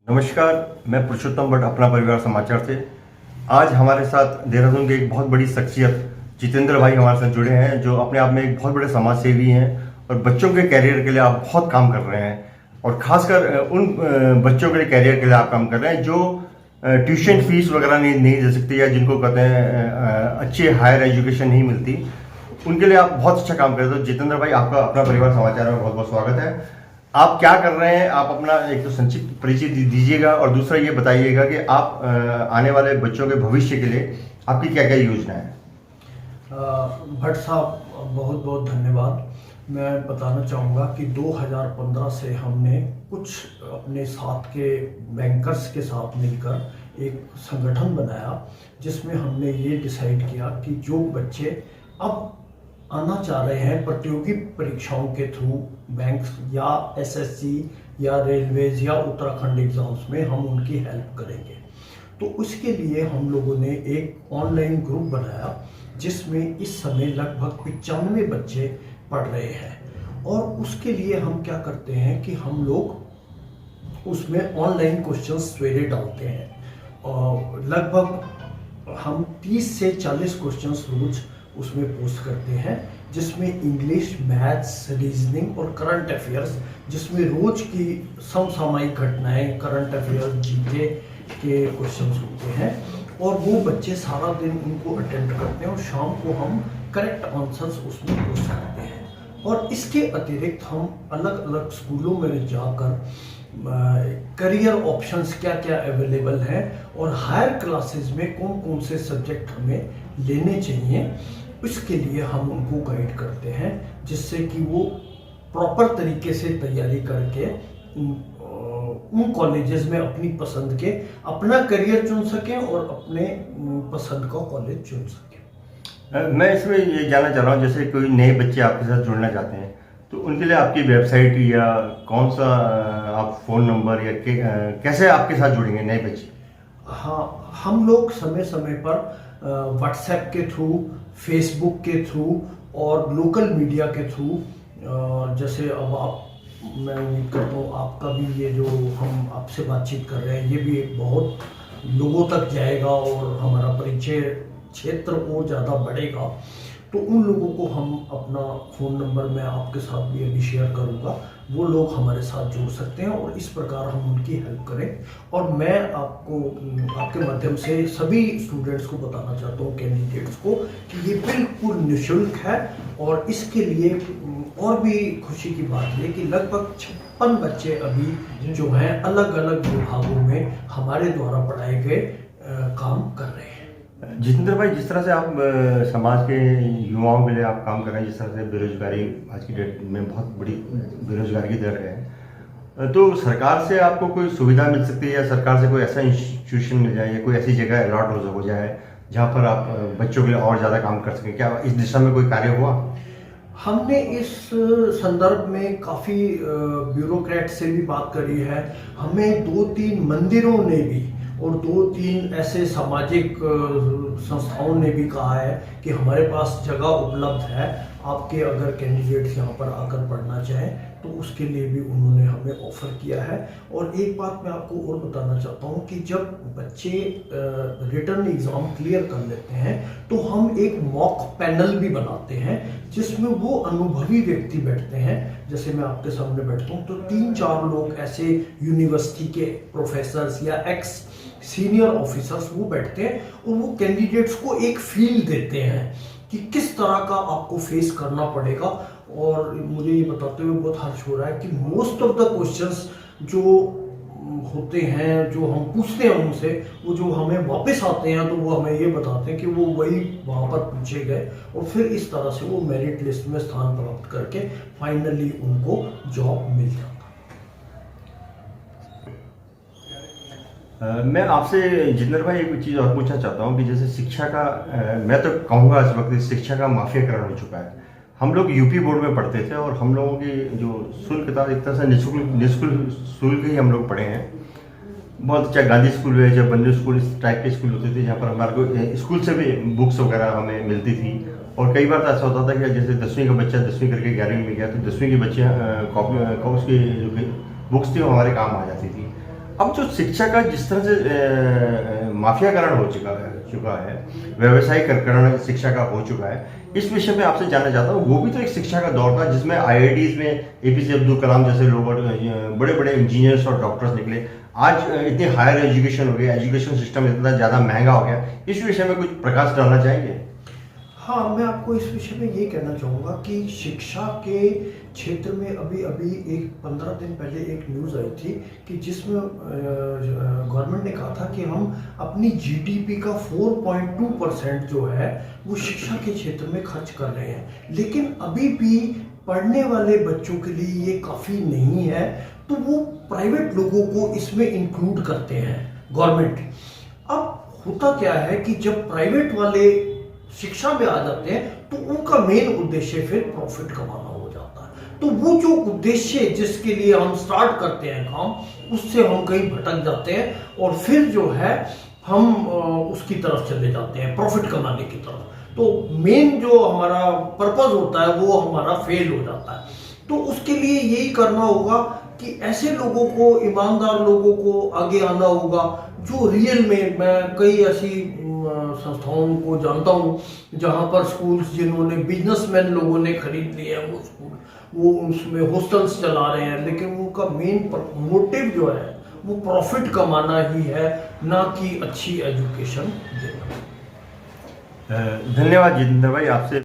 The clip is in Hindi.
नमस्कार, मैं पुरुषोत्तम भट्ट अपना परिवार समाचार से। आज हमारे साथ देहरादून के एक बहुत बड़ी शख्सियत जितेंद्र भाई हमारे साथ जुड़े हैं, जो अपने आप में एक बहुत बड़े समाज सेवी हैं और बच्चों के कैरियर के लिए आप बहुत काम कर रहे हैं। और खासकर उन बच्चों के लिए कैरियर के लिए आप काम कर रहे हैं जो ट्यूशन फीस वगैरह नहीं दे सकते या जिनको कहते हैं अच्छी हायर एजुकेशन नहीं मिलती, उनके लिए आप बहुत अच्छा काम कर रहे हैं। तो जितेंद्र भाई, आपका अपना परिवार समाचार में बहुत बहुत स्वागत है। आप क्या कर रहे हैं, आप अपना एक तो संक्षिप्त परिचय दीजिएगा और दूसरा ये बताइएगा कि आप आने वाले बच्चों के भविष्य के लिए आपकी क्या क्या योजना है। भट्ट साहब, बहुत बहुत धन्यवाद। मैं बताना चाहूँगा कि 2015 से हमने कुछ अपने साथ के बैंकर्स के साथ मिलकर एक संगठन बनाया, जिसमें हमने ये डिसाइड किया कि जो बच्चे अब आना चाह रहे हैं प्रतियोगी परीक्षाओं के थ्रू बैंक या एसएससी या रेलवेज या उत्तराखंड एग्जाम्स में, हम उनकी हेल्प करेंगे। तो उसके लिए हम लोगों ने एक ऑनलाइन ग्रुप बनाया, जिसमें इस समय लगभग 95 बच्चे पढ़ रहे हैं। और उसके लिए हम क्या करते हैं कि हम लोग उसमें ऑनलाइन क्वेश्चन सवेरे डालते हैं और लगभग हम 30 से 40 क्वेश्चंस रोज उसमें पोस्ट करते हैं, जिसमें इंग्लिश, मैथ्स, रीजनिंग और करंट अफेयर्स, जिसमें रोज की समसामयिक घटनाएं, करंट अफेयर्स, जीके के क्वेश्चंस होते हैं। और वो बच्चे सारा दिन उनको अटेंड करते हैं और शाम को हम करेक्ट आंसर्स उसमें पोस्ट करते हैं। और इसके अतिरिक्त हम अलग अलग स्कूलों में जाकर करियर ऑप्शंस क्या क्या अवेलेबल हैं और हायर क्लासेस में कौन कौन से सब्जेक्ट हमें लेने चाहिए, इसके लिए हम उनको गाइड करते हैं, जिससे कि वो प्रॉपर तरीके से तैयारी करके उन कॉलेजेस में अपनी पसंद के अपना करियर चुन सकें और अपने पसंद का कॉलेज चुन सकें। मैं इसमें ये जानना चाह रहा हूँ, जैसे कोई नए बच्चे आपके साथ जुड़ना चाहते हैं तो उनके लिए आपकी वेबसाइट या कौन सा आप फ़ोन नंबर या कैसे आपके साथ जुड़ेंगे नए बच्चे। हाँ, हम लोग समय समय पर व्हाट्सएप के थ्रू, फेसबुक के थ्रू और लोकल मीडिया के थ्रू, जैसे अब आप, मैं उम्मीद करता हूँ आपका भी ये जो हम आपसे बातचीत कर रहे हैं ये भी एक बहुत लोगों तक जाएगा और हमारा परिचय क्षेत्र और ज़्यादा बढ़ेगा। तो उन लोगों को हम अपना फ़ोन नंबर मैं आपके साथ भी अभी शेयर करूँगा, वो लोग हमारे साथ जुड़ सकते हैं और इस प्रकार हम उनकी हेल्प करें। और मैं आपको आपके माध्यम से सभी स्टूडेंट्स को बताना चाहता हूँ, कैंडिडेट्स को, कि ये बिल्कुल निःशुल्क है। और इसके लिए और भी खुशी की बात ये कि लगभग 56 बच्चे अभी जो हैं अलग अलग विभागों में हमारे द्वारा पढ़ाए गए काम कर रहे हैं। जितेंद्र भाई, जिस तरह से आप समाज के युवाओं के लिए आप काम कर रहे हैं, जिस तरह से बेरोजगारी आज की डेट में बहुत बड़ी बेरोजगारी की दर है, तो सरकार से आपको कोई सुविधा मिल सकती है या सरकार से कोई ऐसा इंस्टीट्यूशन मिल जाए या कोई ऐसी जगह अलॉट हो जाए जहाँ पर आप बच्चों के लिए और ज़्यादा काम कर सकें? क्या इस दिशा में कोई कार्य हुआ? हमने इस संदर्भ में काफ़ी ब्यूरोक्रेट से भी बात करी है। हमें 2-3 मंदिरों ने भी और 2-3 ऐसे सामाजिक संस्थाओं ने भी कहा है कि हमारे पास जगह उपलब्ध है, आपके अगर कैंडिडेट्स यहाँ पर आकर पढ़ना चाहें तो उसके लिए भी उन्होंने हमें ऑफ़र किया है। और एक बात मैं आपको और बताना चाहता हूँ कि जब बच्चे रिटर्न एग्ज़ाम क्लियर कर लेते हैं तो हम एक मॉक पैनल भी बनाते हैं, जिसमें वो अनुभवी व्यक्ति बैठते हैं। जैसे मैं आपके सामने बैठता हूँ तो 3-4 लोग ऐसे यूनिवर्सिटी के प्रोफेसर्स या एक्स सीनियर ऑफिसर्स वो बैठते हैं और वो कैंडिडेट्स को एक फील देते हैं कि किस तरह का आपको फेस करना पड़ेगा। और मुझे ये बताते हुए बहुत हर्ष हो रहा है कि मोस्ट ऑफ द क्वेश्चंस जो होते हैं, जो हम पूछते हैं उनसे, वो जो हमें वापस आते हैं तो वो हमें ये बताते हैं कि वो वही वहाँ पर पूछे गए और फिर इस तरह से वो मेरिट लिस्ट में स्थान प्राप्त करके फाइनली उनको जॉब मिल जाता। मैं आपसे जितेंद्र भाई एक चीज़ और पूछना चाहता हूँ कि जैसे शिक्षा का मैं तो कहूँगा इस वक्त शिक्षा का माफियाकरण हो चुका है। हम लोग यूपी बोर्ड में पढ़ते थे और हम लोगों की जो शुल्क था एक तरह से निःशुल्क शुल्क ही हम लोग पढ़े हैं। बहुत अच्छा गांधी स्कूल है, जब बंदे स्कूल, इस टाइप के स्कूल होते थे जहाँ पर हमारे को स्कूल से भी बुक्स वगैरह हमें मिलती थी। और कई बार तो ऐसा होता था कि जैसे 10वीं का बच्चा 10वीं करके 11वीं में गया तो 10वीं के बच्चे कॉपी उसकी जो बुक्स थी वो हमारे काम आ जाती थी। अब जो शिक्षा का जिस तरह से माफियाकरण हो चुका है, व्यवसायीकरण शिक्षा का हो चुका है, इस विषय में आपसे जानना चाहता हूँ। वो भी तो एक शिक्षा का दौर था जिसमें आईआईटीज में एपीजे अब्दुल कलाम जैसे लोग और बड़े बड़े इंजीनियर्स और डॉक्टर्स निकले। आज इतनी हायर एजुकेशन हो गई, एजुकेशन सिस्टम इतना ज़्यादा महंगा हो गया। इस विषय में कुछ प्रकाश डालना चाहेंगे? हाँ, मैं आपको इस विषय में ये कहना चाहूँगा कि शिक्षा के क्षेत्र में अभी अभी एक 15 दिन पहले एक न्यूज़ आई थी कि जिसमें गवर्नमेंट ने कहा था कि हम अपनी जीडीपी का 4.2% जो है वो शिक्षा के क्षेत्र में खर्च कर रहे हैं, लेकिन अभी भी पढ़ने वाले बच्चों के लिए ये काफ़ी नहीं है, तो वो प्राइवेट लोगों को इसमें इंक्लूड करते हैं गवर्नमेंट। अब होता क्या है कि जब प्राइवेट वाले शिक्षा में आ जाते हैं तो उनका मेन उद्देश्य फिर प्रॉफिट कमाना हो जाता है। तो वो जो उद्देश्य जिसके लिए हम स्टार्ट करते हैं काम, उससे हम कहीं भटक जाते हैं और फिर जो है हम उसकी तरफ चले जाते हैं, प्रॉफिट कमाने की तरफ। तो मेन जो हमारा पर्पस होता है वो हमारा फेल हो जाता है। तो उसके लिए यही करना होगा कि ऐसे लोगों को, ईमानदार लोगों को आगे आना होगा जो रियल में, मैं कई ऐसी संस्थाओं को जानता हूँ जहाँ पर स्कूल्स जिन्होंने बिजनेसमैन लोगों ने खरीद लिए हैं वो स्कूल, वो उसमें हॉस्टल्स चला रहे हैं, लेकिन उनका मेन मोटिव जो है वो प्रॉफिट कमाना ही है, ना कि अच्छी एजुकेशन देना। धन्यवाद जितेंद्र भाई, आपसे